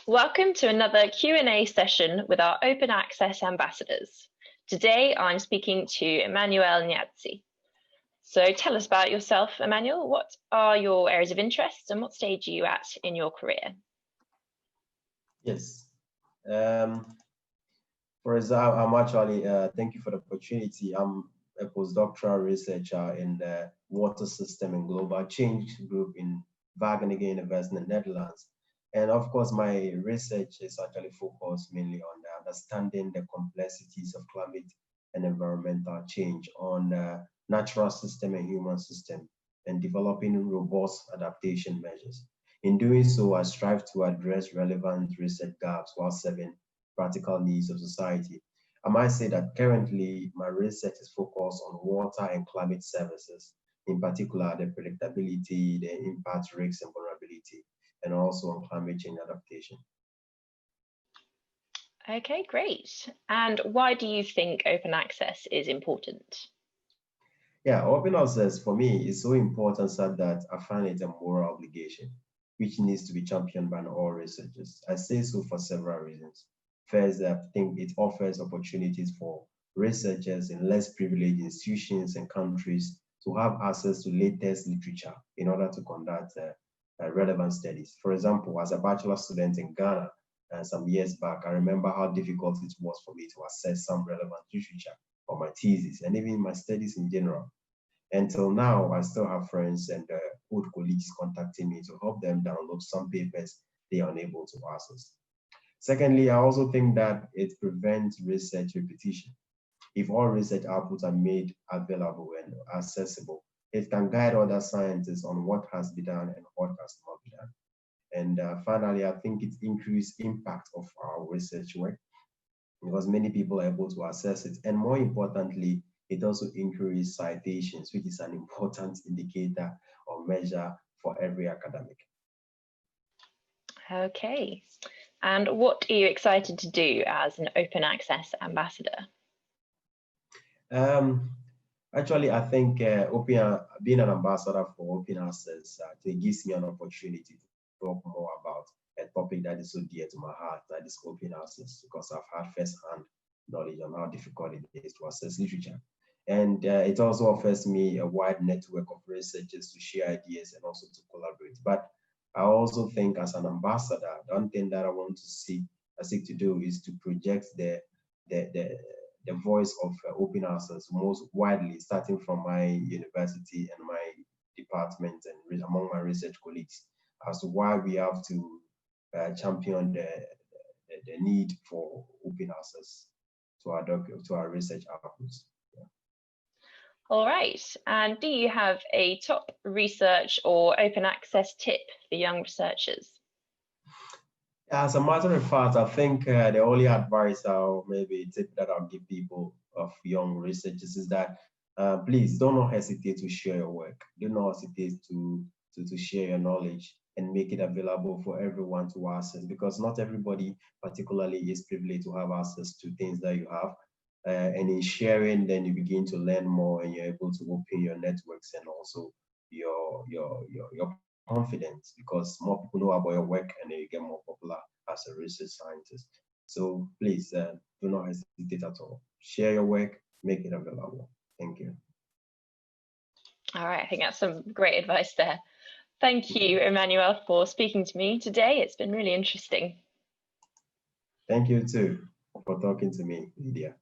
Welcome to another Q&A session with our Open Access ambassadors. Today I'm speaking to Emmanuel Nyadzi. So tell us about yourself, Emmanuel. What are your areas of interest and what stage are you at in your career? Yes. For example, I'm actually, thank you for the opportunity. I'm a postdoctoral researcher in the Water System and Global Change group in Wageningen University in the Netherlands. And of course, my research is actually focused mainly on understanding the complexities of climate and environmental change on natural system and human system, and developing robust adaptation measures. In doing so, I strive to address relevant research gaps while serving practical needs of society. I might say that currently my research is focused on water and climate services, in particular the predictability, the impact, risks, and vulnerability, and also on climate change adaptation. Okay, great. And why do you think open access is important? Yeah, open access for me is so important so that I find it a moral obligation, which needs to be championed by all researchers. I say so for several reasons. First, I think it offers opportunities for researchers in less privileged institutions and countries to have access to latest literature in order to conduct relevant studies. For example, as a bachelor student in Ghana some years back, I remember how difficult it was for me to access some relevant literature for my thesis and even my studies in general. Until now, I still have friends and old colleagues contacting me to help them download some papers they are unable to access. Secondly, I also think that it prevents research repetition. If all research outputs are made available and accessible, it can guide other scientists on what has been done and what has not been done. And finally, I think it increases impact of our research work because many people are able to access it. And more importantly, it also increases citations, which is an important indicator or measure for every academic. Okay. And what are you excited to do as an open access ambassador? Actually, I think being an ambassador for open access, it gives me an opportunity to talk more about a topic that is so dear to my heart, that is open access, because I've had first-hand knowledge on how difficult it is to access literature. And it also offers me a wide network of researchers to share ideas and also to collaborate. But I also think as an ambassador, the one thing that I want to seek to do is to project the voice of open access most widely, starting from my university and my department and among my research colleagues, as to why we have to champion the need for open access to our research outputs. Yeah. All right. And do you have a top research or open access tip for young researchers? As a matter of fact, I think the only advice or maybe tip that I'll give people of young researchers is that please do not hesitate to share your work. Do not hesitate to share your knowledge and make it available for everyone to access, because not everybody particularly is privileged to have access to things that you have. And in sharing, then you begin to learn more and you're able to open your networks and also your confidence, because more people know about your work and then you get more popular as a research scientist. So please do not hesitate at all. Share your work, make it available. Thank you. All right, I think that's some great advice there. Thank you, Emmanuel, for speaking to me today. It's been really interesting. Thank you too for talking to me, Lydia.